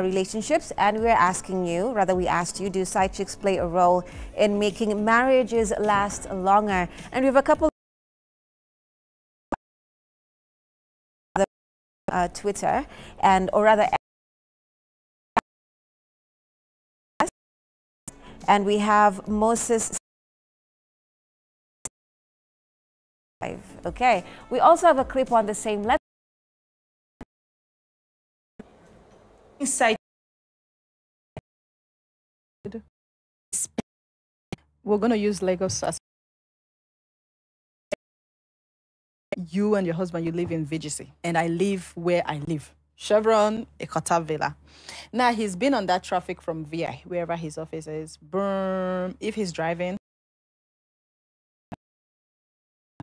relationships, and we're asking you, rather we asked you, do side chicks play a role in making marriages last longer? And we have a couple Twitter, or rather, and we have Moses. Okay, we also have a clip on the same. Let's inside. We're going to use Lagos as you and your husband, you live in VGC, and I live where I live, Chevron, Ekota Villa. Now, he's been on that traffic from VI, wherever his office is. Boom. If he's driving,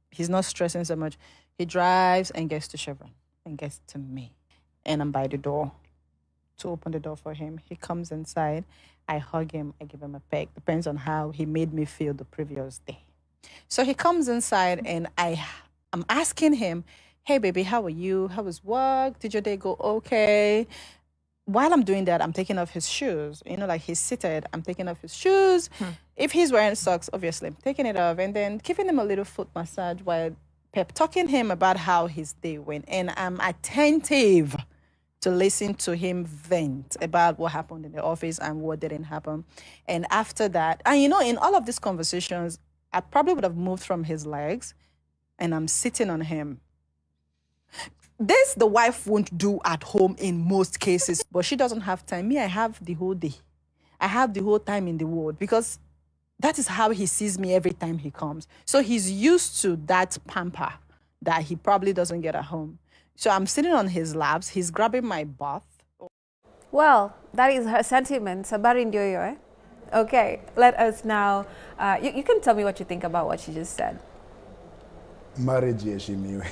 he's not stressing so much. He drives and gets to Chevron and gets to me. And I'm by the door to open the door for him. He comes inside. I hug him. I give him a peck. Depends on how he made me feel the previous day. So he comes inside and I'm asking him, hey, baby, how are you? How was work? Did your day go okay? While I'm doing that, I'm taking off his shoes. You know, like he's seated, I'm taking off his shoes. If he's wearing socks, obviously, I'm taking it off and then giving him a little foot massage while pep talking him about how his day went. And I'm attentive to listen to him vent about what happened in the office and what didn't happen. And after that, and you know, in all of these conversations, I probably would have moved from his legs and I'm sitting on him. This the wife won't do at home in most cases, but she doesn't have time. Me, I have the whole day. I have the whole time in the world because that is how he sees me every time he comes. So he's used to that pamper that he probably doesn't get at home. So I'm sitting on his laps. He's grabbing my butt. Well, that is her sentiments. Eh? Okay, let us now. You can tell me what you think about what she just said. Marriage yeshimiwe.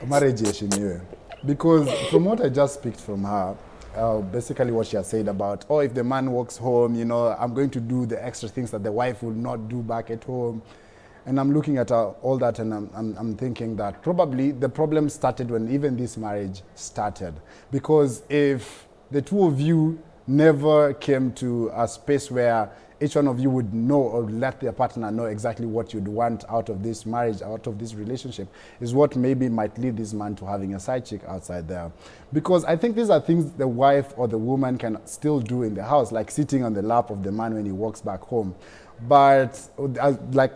Marriage yeshimiwe. Because from what I just picked from her, basically what she has said about, oh, if the man walks home, you know, I'm going to do the extra things that the wife will not do back at home. And I'm looking at all that and I'm thinking that probably the problem started when even this marriage started. Because if the two of you never came to a space where each one of you would know or let their partner know exactly what you'd want out of this marriage, out of this relationship, is what maybe might lead this man to having a side chick outside there. Because I think these are things the wife or the woman can still do in the house, like sitting on the lap of the man when he walks back home. But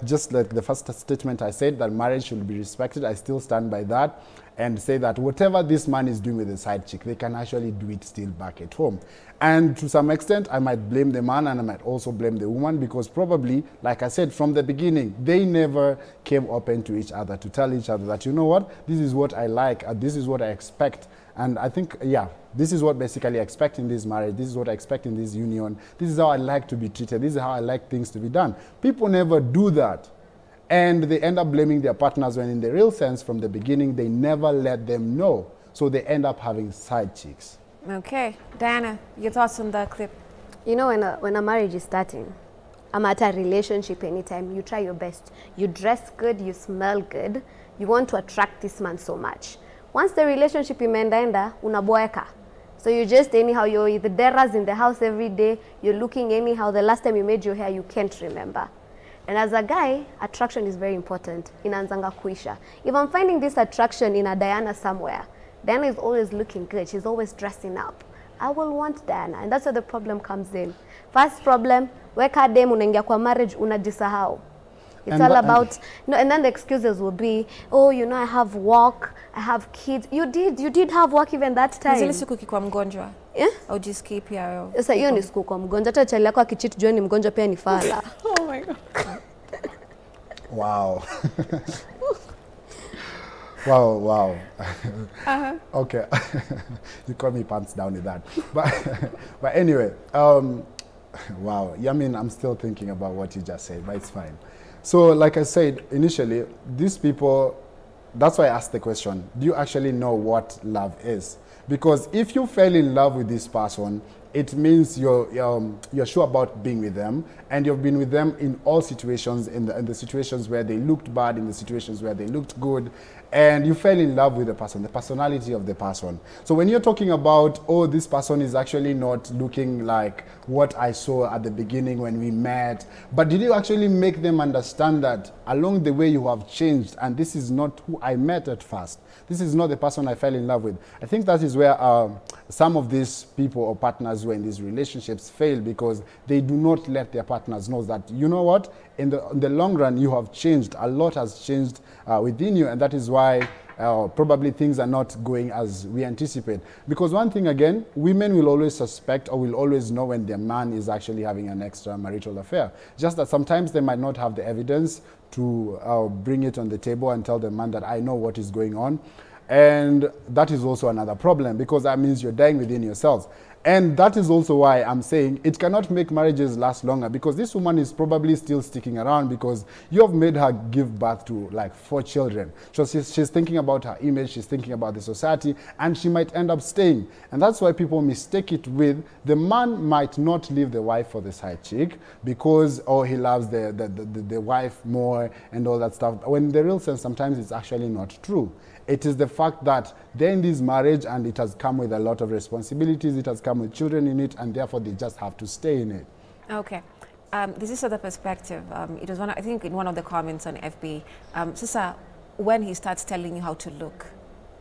just like the first statement I said, that marriage should be respected, I still stand by that and say that whatever this man is doing with the side chick, they can actually do it still back at home. And to some extent, I might blame the man and I might also blame the woman because probably, like I said, from the beginning, they never came open to each other to tell each other that, you know what, this is what I like, this is what I expect. And I think, yeah, this is what basically I expect in this marriage. This is what I expect in this union. This is how I like to be treated. This is how I like things to be done. People never do that. And they end up blaming their partners when in the real sense, from the beginning, they never let them know. So they end up having side chicks. Okay. Diana, your thoughts on that clip? You know, when a marriage is starting, I'm at a relationship anytime, you try your best. You dress good, you smell good. You want to attract this man so much. Once the relationship imeenda, unaboeka. So you just anyhow, you're the deras in the house every day, you're looking anyhow. The last time you made your hair, you can't remember. And as a guy, attraction is very important. Inaanzanga kuisha. If I'm finding this attraction in a Diana somewhere, Diana is always looking good. She's always dressing up. I will want Diana. And that's where the problem comes in. First problem, weka dem unaingia kwa marriage unajisahau. It's all about, no, and then the excuses will be, oh, you know, I have work, I have kids. You did have work even that time. Zile siku ukikuwa mgonjwa. Yeah? Au jisikie pia. Sasa hiyo ni siku kwa mgonjwa. Hata chali yako akicheat jua ni mgonjwa pia ni fala. Oh my God. Wow. Wow. Okay. You call me pants down with that. But anyway, wow. Yeah, I mean, I'm still thinking about what you just said, but it's fine. So, like I said, initially, these people, that's why I asked the question, do you actually know what love is? Because if you fell in love with this person it means you're sure about being with them, and you've been with them in all situations, in the situations where they looked bad, in the situations where they looked good, and you fell in love with the person, the personality of the person. So when you're talking about, oh, this person is actually not looking like what I saw at the beginning when we met, but did you actually make them understand that along the way you have changed, and this is not who I met at first? This is not the person I fell in love with. I think that is where some of these people or partners who are in these relationships fail, because they do not let their partners know that, you know what, in the long run, you have changed. A lot has changed within you, and that is why probably things are not going as we anticipate. Because one thing again, women will always suspect or will always know when their man is actually having an extramarital affair. Just that sometimes they might not have the evidence to bring it on the table and tell the man that I know what is going on. And that is also another problem, because that means you're dying within yourselves. And that is also why I'm saying it cannot make marriages last longer, because this woman is probably still sticking around because you have made her give birth to like 4 children. So she's thinking about her image, she's thinking about the society, and she might end up staying. And that's why people mistake it with the man might not leave the wife for the side chick because, oh, he loves the wife more and all that stuff. When in the real sense, sometimes it's actually not true. It is the fact that they're in this marriage and it has come with a lot of responsibilities, it has come with children in it, and therefore they just have to stay in it. Okay. This is other perspective. It was I think in one of the comments on FB, Sisa, when he starts telling you how to look,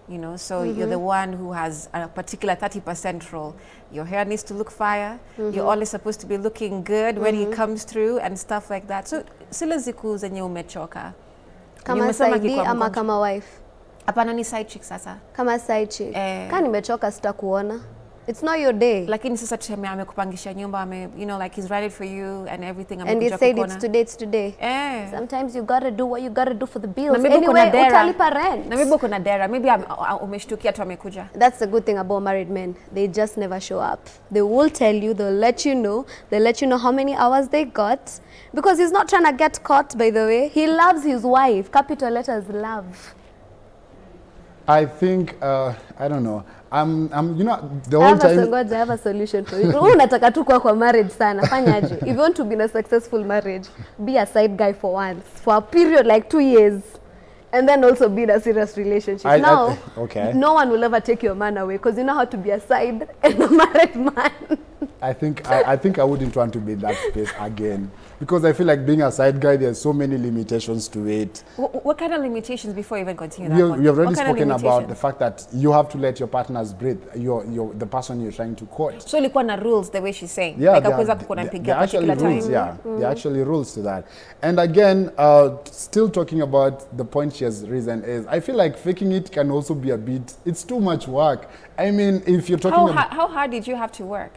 you know, so you're the one who has a particular 30% role. Your hair needs to look fire. You're always supposed to be looking good when he comes through and stuff like that. So, sile ziku zenye umechoka. Kama saidi ama kama wife? Hapana, ni side chick sasa. Kama side chick. Kama nimechoka sitakuona. It's not your day. Lakini sasa tuseme amekupangisha nyumba, you know, like he's ready for you and everything. And he said it's today. Sometimes you gotta do what you gotta do for the bills. Anyway, utalipa rent. Na maybe kuna dera. Maybe umeshtukia tu amekuja. That's the good thing about married men. They just never show up. They will tell you, they'll let you know. They'll let you know how many hours they got. Because he's not trying to get caught, by the way. He loves his wife. Capital letters, love. I think, I don't know. You know, the whole time... I have a solution for you. Unataka tu kwa marriage sana. Fanyaje. If you want to be in a successful marriage, be a side guy for once. For a period like 2 years. And then also be in a serious relationship. Okay. No one will ever take your man away because you know how to be a side and a married man. I think I wouldn't want to be in that space again, because I feel like being a side guy, there's so many limitations to it. What kind of limitations before you even continue that one? We have already spoken about the fact that you have to let your partners breathe, the person you're trying to court. So ilikuwa na rules the way she's saying. Yeah, like there are actually rules, yeah. There are actually rules to that. And again, still talking about the point she has raised is, I feel like faking it can also be a bit, it's too much work. I mean, if you're talking about... How hard did you have to work?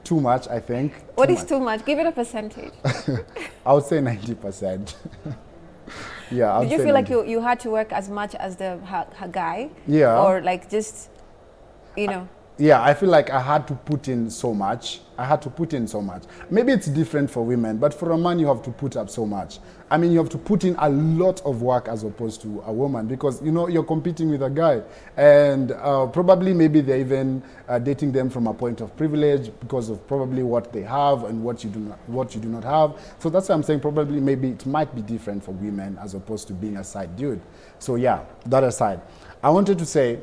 Too much, I think. What is too much? Give it a percentage. I would say 90%. Yeah. Did you feel like you had to work as much as her guy? Yeah. Or like just, you know? Yeah, I feel like I had to put in so much. Maybe it's different for women, but for a man, you have to put up so much. I mean, you have to put in a lot of work as opposed to a woman, because, you know, you're competing with a guy. And probably maybe they're even dating them from a point of privilege because of probably what they have and what you do not have. So that's why I'm saying probably maybe it might be different for women as opposed to being a side dude. So yeah, that aside. I wanted to say,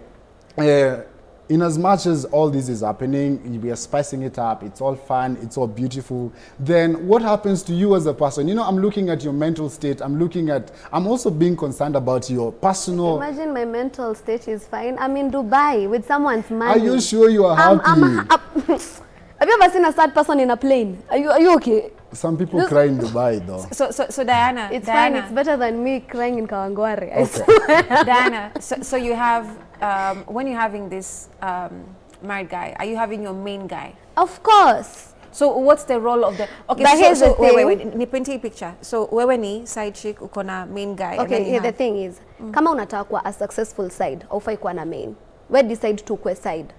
in as much as all this is happening, we are spicing it up, it's all fun, it's all beautiful, then what happens to you as a person? You know, I'm looking at your mental state, I'm also being concerned about your personal... Imagine my mental state is fine. I'm in Dubai with someone's money. Are you sure you are happy? Have you ever seen a sad person in a plane? Are you okay? Some people cry in Dubai, though. So Diana... It's fine, it's better than me crying in Kawangware. Okay. Diana, so you have... when you're having this married guy, are you having your main guy? Of course. So what's the role of the... Okay, but here's the thing. Wait. Nipatie picture. So wewe ni side chick, uko na main guy. Okay, here the thing is, kama unataka kuwa a successful side, haufai kuwa na main. We decide to kuwa side.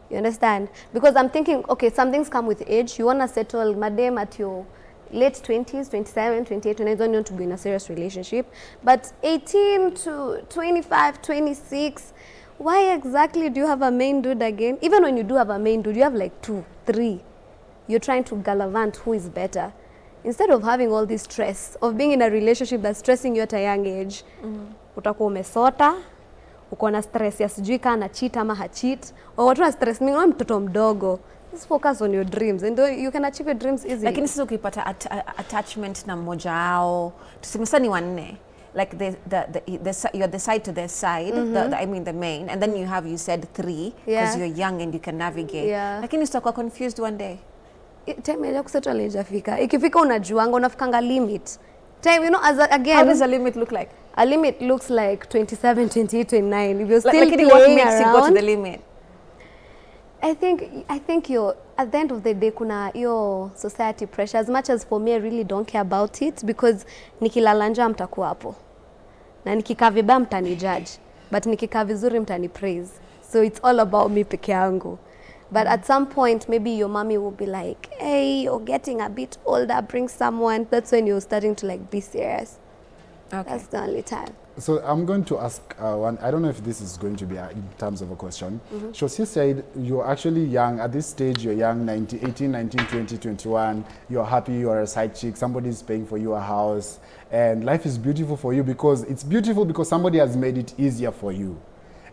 You understand? Because I'm thinking, okay, some things come with age. You want to settle madam at your late 20s, 27, 28, 29, don't want to be in a serious relationship. But 18 to 25, 26, why exactly do you have a main dude again? Even when you do have a main dude, you have like 2, 3. You're trying to gallivant who is better. Instead of having all this stress, of being in a relationship that's stressing you at a young age, utakuwa umesota, uko na stress ya sijui kana cheat ama ha-cheat, or watu na stress mingi, mtoto mdogo. Just focus on your dreams and you can achieve your dreams easily. Lakini sasa ukipata attachment na mmoja wao, tuseme sasa ni wanne. Like you're the side to their side, I mean the main, and then you said 3 because you're young and you can navigate. Lakini utakuwa confused one day. Time ya kusettle haijafika. Ikifika unajuanga, unafikanga limit. Time, you know, again. How does a limit look like? A limit looks like 27, 28, 29. If you're still like playing what makes around, you go to the limit? I think you're, at the end of the day, kuna your society pressure. As much as for me, I really don't care about it because nikilala njaa mtakuwa hapo. Na nikikaa vibaya mtani judge. But nikikaa vizuri mtani praise. So it's all about me peke yangu. But at some point, maybe your mommy will be like, hey, you're getting a bit older, bring someone. That's when you're starting to like be serious. Okay. That's the only time. So I'm going to ask one, I don't know if this is going to be in terms of a question. Shosi said you're actually young, at this stage you're young, 18, 19, 20, 21, you're happy, you're a side chick, somebody's paying for you a house, and life is beautiful for you because it's beautiful because somebody has made it easier for you.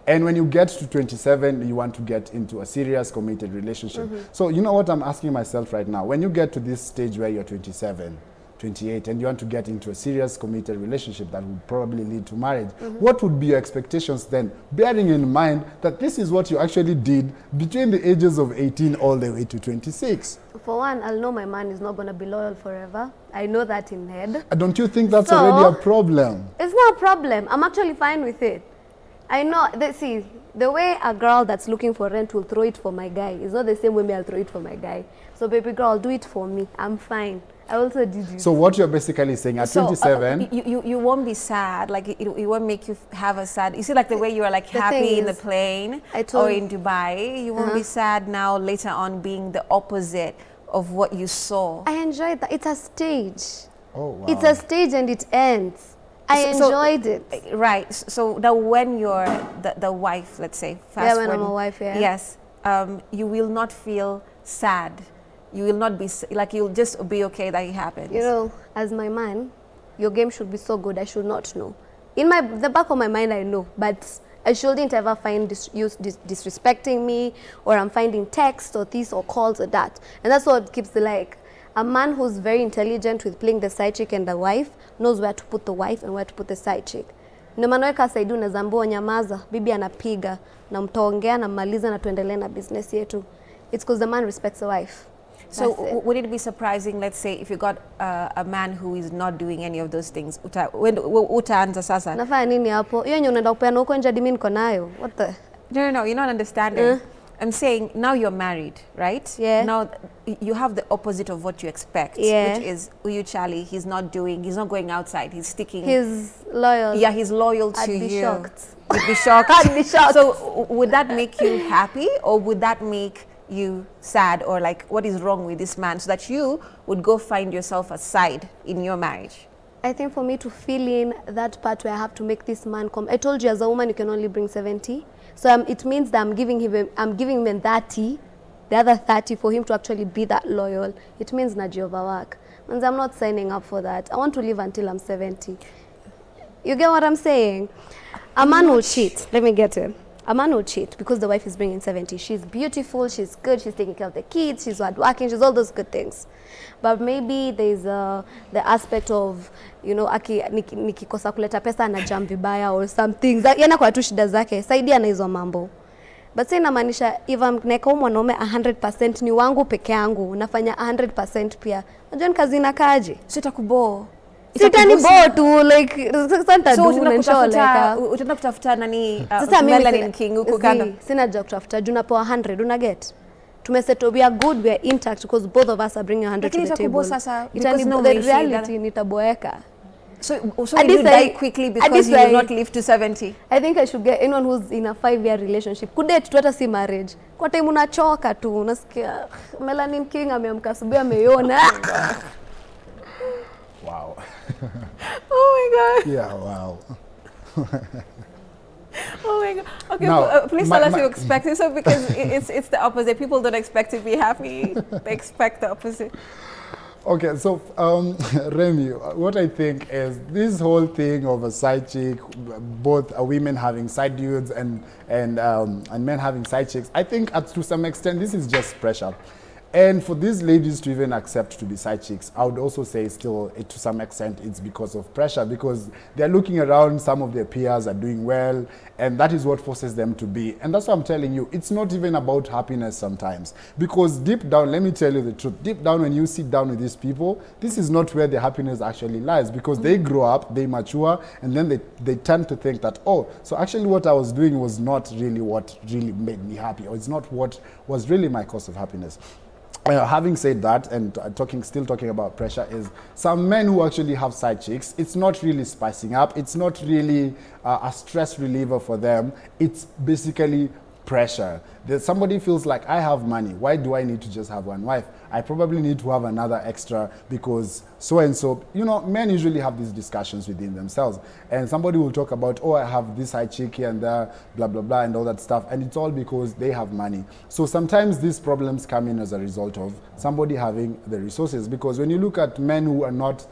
And when you get to 27, you want to get into a serious, committed relationship. So you know what I'm asking myself right now? When you get to this stage where you're 27, 28, and you want to get into a serious, committed relationship that will probably lead to marriage, what would be your expectations then? Bearing in mind that this is what you actually did between the ages of 18 all the way to 26. For one, I'll know my man is not going to be loyal forever. I know that in head. Don't you think that's already a problem? It's not a problem. I'm actually fine with it. I know, see, the way a girl that's looking for rent will throw it for my guy is not the same way I'll throw it for my guy. So baby girl, do it for me. I'm fine. I also did it. So what you're basically saying at 27... you won't be sad, like it won't make you have a sad... You see like the way you are like happy in the plane or in Dubai, you won't be sad now later on being the opposite of what you saw. I enjoyed that. It's a stage. Oh, wow. It's a stage and it ends. I enjoyed it. Right. So now when you're the wife, let's say, fast when I'm a wife, yes, you will not feel sad. You will not be, like, you'll just be okay that it happens. You know, as my man, your game should be so good, I should not know. In the back of my mind, I know, but I shouldn't ever find you disrespecting me, or I'm finding texts or this or calls or that. And that's what keeps the like. A man who's very intelligent with playing the side chick and the wife knows where to put the wife and where to put the side chick. Ndio maana weka side unazambua nyamaza, bibi anapiga, na mtaongea na mmaliza na tuendelee na business yetu. It's because the man respects the wife. So would it be surprising, let's say, if you got a man who is not doing any of those things? Utaanza sasa. Nafanya nini hapo? Hiyo nyo unaenda kupeana huko nje admin niko nayo. What the? No, you're not understanding. I'm saying now you're married, right? Yeah. Now you have the opposite of what you expect, which is Uyu Charlie. He's not going outside. He's sticking. He's loyal. Yeah, he's loyal to you. I'd be shocked. You'd be shocked. I'd be shocked. So would that make you happy, or would that make you sad, or like what is wrong with this man, so that you would go find yourself a side in your marriage? I think for me to fill in that part where I have to make this man come. I told you as a woman you can only bring 70. So it means that I'm giving him 30, the other 30 for him to actually be that loyal. It means Najiova work. Means I'm not signing up for that. I want to live until I'm 70. You get what I'm saying? A man will cheat. Let me get it. A man will cheat because the wife is bringing 70. She's beautiful, she's good, she's taking care of the kids, she's hardworking, she's all those good things. But maybe there's the aspect of, you know, nikikosa kuleta pesa na jam vibaya or something. Yana kwa tu shida zake, saidia na hizo mambo. But say inamaanisha if I'm neka mwanaume 100% ni wangu peke yangu, nafanya 100% pia. Unajua kazi inakaaje? Sitakubo. Sitani bo tu like santa do na utaenda kutafuta nani Melanin King huko kando. Sina haja kutafuta juu napewa 100 una get. Tumesettle, we are good, we are intact because both of us are bringing 100 to the table. The reality nitaboeka. So will you die quickly because you will not live to 70? I think I should get anyone who's in a 5-year relationship. Kudate tu hata si marriage. Kwa time unachoka tu, unasikia Melanin King ameamka asubuhi ameiona. Wow. Oh my God. Yeah, wow. Oh my God. Okay, Now, please tell us you're expecting so, because it's the opposite. People don't expect to be happy. They expect the opposite. Okay, so Remy, what I think is this whole thing of a side chick, both women having side dudes and men having side chicks, I think to some extent this is just pressure. And for these ladies to even accept to be side chicks, I would also say still, to some extent, it's because of pressure, because they're looking around, some of their peers are doing well, and that is what forces them to be. And that's what I'm telling you, it's not even about happiness sometimes. Because deep down, let me tell you the truth, deep down when you sit down with these people, this is not where the happiness actually lies, because they grow up, they mature, and then they tend to think that, oh, so actually what I was doing was not really what really made me happy, or it's not what was really my cause of happiness. Having said that, and still talking about pressure, is some men who actually have side chicks, it's not really spicing up, it's not really a stress reliever for them, it's basically pressure. That somebody feels like, I have money, why do I need to just have one wife? I probably need to have another extra because so and so. You know, men usually have these discussions within themselves, and somebody will talk about, oh, I have this side chick here and there, blah blah blah, and all that stuff, and it's all because they have money. So sometimes these problems come in as a result of somebody having the resources, because when you look at men who are not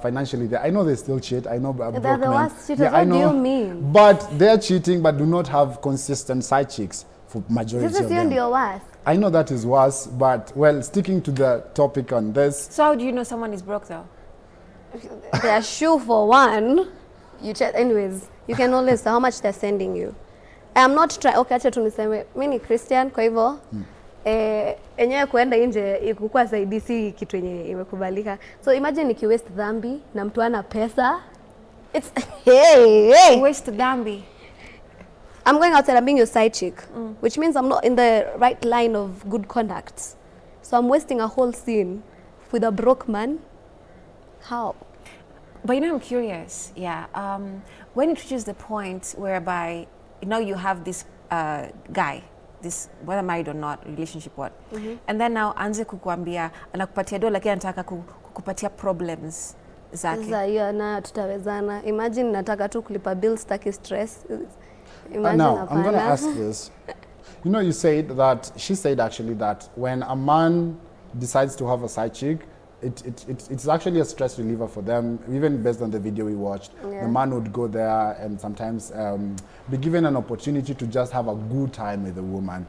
financially there, I know they still cheat, I know broke They're the men. worst cheaters. What do you mean? But they're cheating but do not have consistent side chicks for majority of them. This is your worst. I know that is worse, but well, sticking to the topic on this. So how do you know someone is broke though? Their shoe for one. You check, anyways, you can always tell how much they're sending you. I'm not trying, okay, acha tu niseme, mimi ni Christian, kwa hivyo enyewe kuenda nje ikukua zaidi si kitu yenye imekubalika. So imagine nikiwaste dhambi na mtu ana pesa. It's hey. Waste dhambi. I'm going outside, I'm being your side chick, which means I'm not in the right line of good conduct. So I'm wasting a whole scene with a broke man. How? But you know, I'm curious, yeah. When it reaches the point whereby, you know, you have this guy, this, whether married or not, relationship what, and then now anze kukuambia, anakupatia dola lakini anataka kukupatia problems zake. Sasa hiyo na tutawezana. Imagine nataka tu kulipa bills, taki stress. Now, I'm going to ask this. You know, you said that, she said actually that when a man decides to have a side chick, it's actually a stress reliever for them, even based on the video we watched. Yeah. The man would go there and sometimes be given an opportunity to just have a good time with the woman.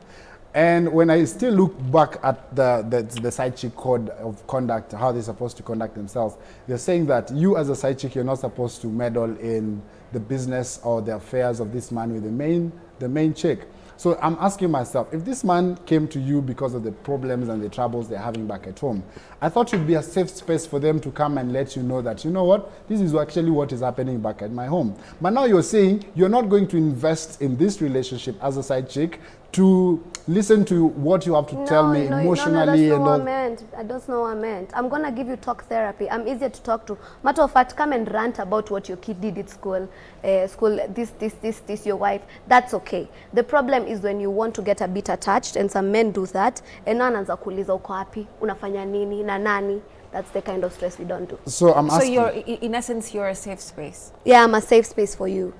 And when I still look back at the side chick code of conduct, how they're supposed to conduct themselves, they're saying that you as a side chick, you're not supposed to meddle in the business or the affairs of this man with the main chick. So I'm asking myself, if this man came to you because of the problems and the troubles they're having back at home, I thought it would be a safe space for them to come and let you know that, you know what, this is actually what is happening back at my home. But now you're saying you're not going to invest in this relationship as a side chick to listen to what you have to tell me emotionally. That's not what I meant. That's not what I meant. I'm going to give you talk therapy. I'm easier to talk to. Matter of fact, come and rant about what your kid did at school. This, your wife. That's okay. The problem is when you want to get a bit attached, and some men do that, and anaanza kuuliza uko wapi, unafanya nini, na nani. That's the kind of stress we don't do. So I'm asking. So you're, in essence, you're a safe space. Yeah, I'm a safe space for you.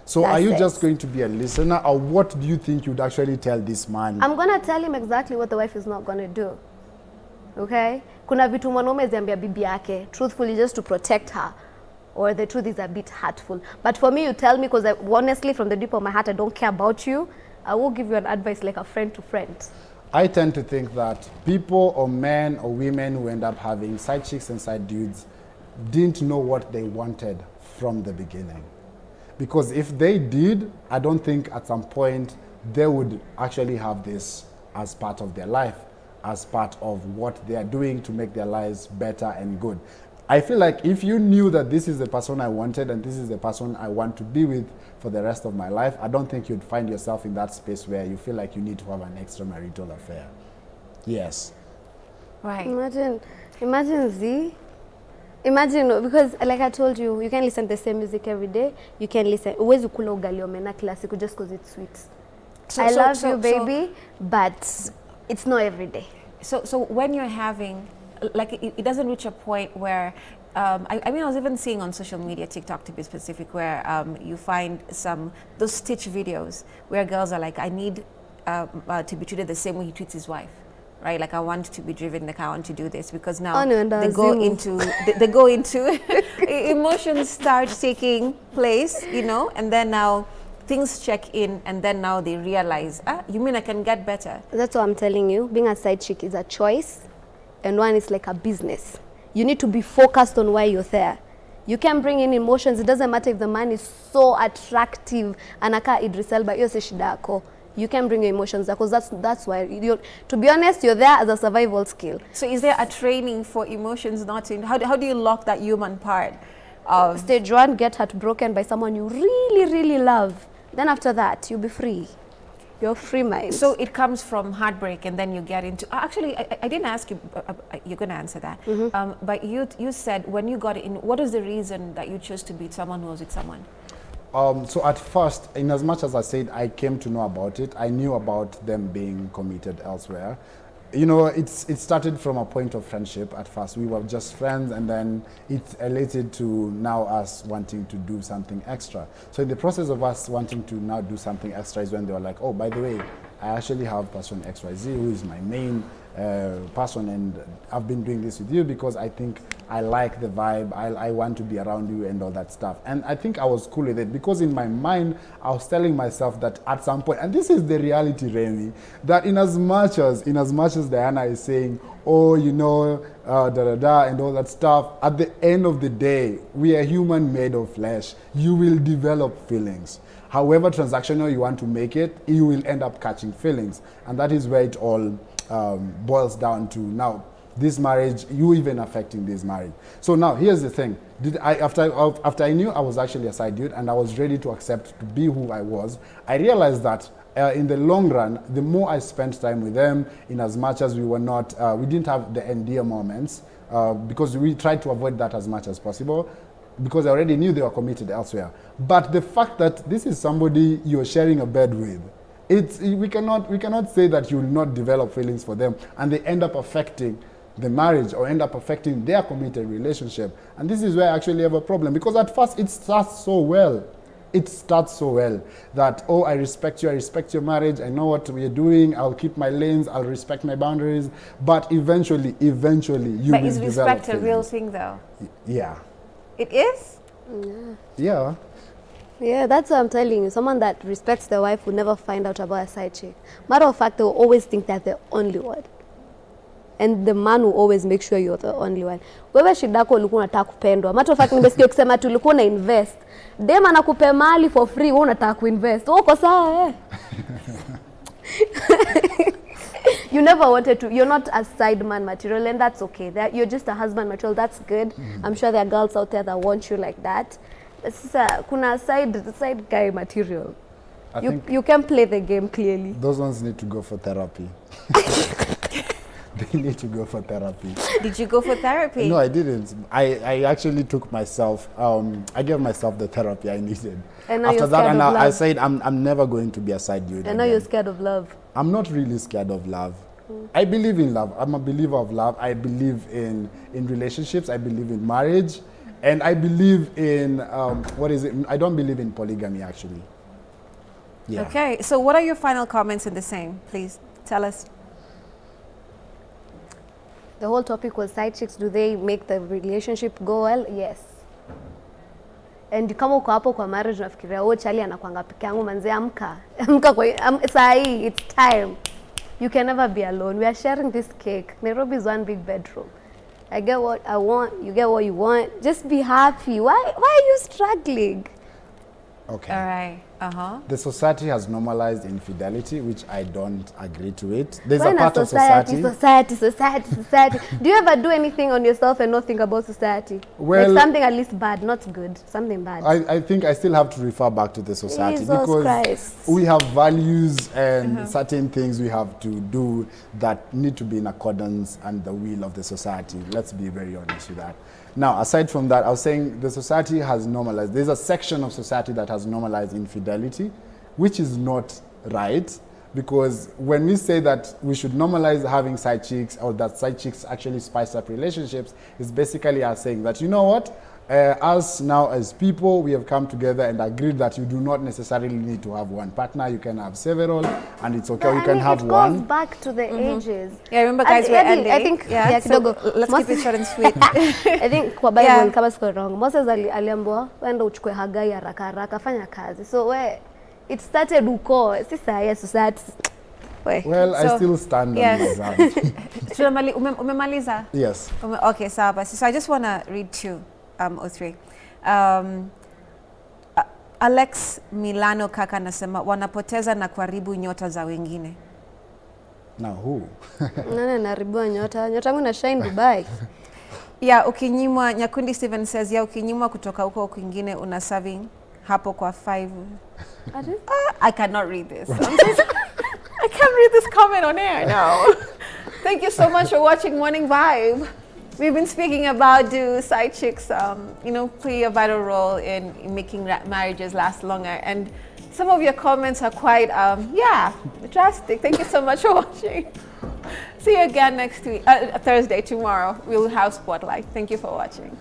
So are you just going to be a listener, or what do you think you'd actually tell this man? I'm going to tell him exactly what the wife is not going to do. Okay? Kuna vitu mwanaume ziambia bibi yake, truthfully just to protect her. Or the truth is a bit hurtful. But for me, you tell me, because honestly, from the deep of my heart, I don't care about you. I will give you an advice like a friend to friend. I tend to think that people or men or women who end up having side chicks and side dudes didn't know what they wanted from the beginning. Because if they did, I don't think at some point they would actually have this as part of their life, as part of what they are doing to make their lives better and good. I feel like if you knew that this is the person I wanted and this is the person I want to be with for the rest of my life, I don't think you'd find yourself in that space where you feel like you need to have an extramarital affair. Yes. Right. Imagine Z. Imagine, because like I told you, you can listen to the same music every day. You can listen. Uwezi kula ugali omena kila siku just because it's sweet. I love you, baby, but it's not every day. So when you're having, like, it doesn't reach a point where I mean, I was even seeing on social media, TikTok to be specific, where you find those stitch videos where girls are like, I need to be treated the same way he treats his wife, right? Like, I want to be driven, like I want to do this, because now they go into emotions start taking place, you know, and then now things check in, and then now they realize, you mean I can get better? That's what I'm telling you. Being a side chick is a choice, and one is like a business. You need to be focused on why you're there. You can bring in emotions. It doesn't matter if the man is so attractive. Anaka Idris Elba, yo se shida yako. You can bring your emotions because that's why to be honest, you're there as a survival skill. So is there a training for emotions not in? How do you lock that human part? Stage 1, get heartbroken by someone you really, really love. Then after that, you'll be free. You're free mind. So it comes from heartbreak, and then you get into. Actually, I didn't ask you. You're going to answer that. But you said when you got in, what is the reason that you chose to be with someone who was with someone? So at first, in as much as I said I came to know about it, I knew about them being committed elsewhere. You know, it started from a point of friendship at first. We were just friends, and then it related to now us wanting to do something extra. So in the process of us wanting to now do something extra is when they were like, oh, by the way, I actually have person XYZ who is my main person, and I've been doing this with you because I think I like the vibe, I want to be around you and all that stuff. And I think I was cool with it because in my mind I was telling myself that at some point, and this is the reality, Remy, that in as much as Diana is saying, oh, you know, and all that stuff, at the end of the day, we are human made of flesh. You will develop feelings. However transactional you want to make it, you will end up catching feelings. And that is where it all boils down to now. This marriage, you even affecting this marriage. So now, here's the thing. After I knew I was actually a side dude and I was ready to accept to be who I was, I realized that in the long run, the more I spent time with them, in as much as we were not, we didn't have the endear moments, because we tried to avoid that as much as possible, because I already knew they were committed elsewhere. But the fact that this is somebody you're sharing a bed with, we cannot say that you will not develop feelings for them and they end up affecting the marriage or end up affecting their committed relationship. And this is where I actually have a problem, because at first it starts so well. It starts so well that, oh, I respect you, I respect your marriage, I know what we're doing, I'll keep my lanes, I'll respect my boundaries. But eventually you will develop feelings. But is respect a real thing though? Yeah. It is? Yeah. Yeah, that's what I'm telling you. Someone that respects their wife will never find out about a side chick. Matter of fact, they will always think that they're the only one. And the man will always make sure you're the only one. Wewe shidako ulikuwa unataka kupendwa. Matter of fact, nimesikia ukisema tu ulikuwa una invest. Dem anakupa mali for free, wewe unataka kuinvest. Uko sawa eh? You never wanted to. You're not a side man material, and that's okay. You're just a husband material. That's good. I'm sure there are girls out there that want you like that. Kuna side guy material. You can play the game clearly. Those ones need to go for therapy. They need to go for therapy. Did you go for therapy? No, I didn't. I actually took myself, I gave myself the therapy I needed. And now after that, and I said, I'm never going to be a side dude. And now you're scared of love. I'm not really scared of love. I believe in love. I'm a believer of love. I believe in relationships. I believe in marriage. And I believe in, I don't believe in polygamy, actually. Yeah. Okay, so what are your final comments in the same? Please tell us. The whole topic was side chicks. Do they make the relationship go well? Yes. And kama uko hapo kwa marriage unafikiria wewe chali anakuanga peke yangu, manze amka. Amka kwa sahi, it's time. You can never be alone. We are sharing this cake. Nairobi is one big bedroom. I get what I want, you get what you want. Just be happy. Why are you struggling? Okay. All right. The society has normalized infidelity, which I don't agree to it. There's a part of society. Society. Do you ever do anything on yourself and not think about society? Well, like something at least bad, not good, something bad. I think I still have to refer back to the society, Jesus because Christ. we have values and certain things we have to do that need to be in accordance and the will of the society. Let's be very honest with that. Now, aside from that, I was saying the society has normalized. There's a section of society that has normalized infidelity, which is not right, because when we say that we should normalize having side chicks, or that side chicks actually spice up relationships, it's basically us saying that, you know what, us now as people, we have come together and agreed that you do not necessarily need to have one partner. You can have several, and it's okay. You can have one. It goes back to the ages. Yeah, remember, guys, we're ending. I think, yeah, so let's keep it short and sweet. I think kwa Bible, kama siko wrong, Moses aliambiwa wenda uchukue Hagai haraka haraka, fanya kazi. So it started uko. Sisa yes, society. Well, I still stand on my ground. Umemaliza? Yes. Okay, sawa. So I just want to read two. Or three. Alex Milano kaka anasema wanapoteza na kuharibu nyota za wengine. Now who? Nani anaharibu nyota? Nyota yangu na shine Dubai. Yeah, ukinyimwa, Nyakundi Steven says, yeah, ukinyimwa kutoka huko kwingine una serving hapo kwa 5. I cannot read this. I can't read this comment on air now. Thank you so much for watching Morning Vibe. We've been speaking about do side chicks, you know, play a vital role in making marriages last longer. And some of your comments are quite, yeah, drastic. Thank you so much for watching. See you again next week, Thursday, tomorrow. We'll have Spotlight. Thank you for watching.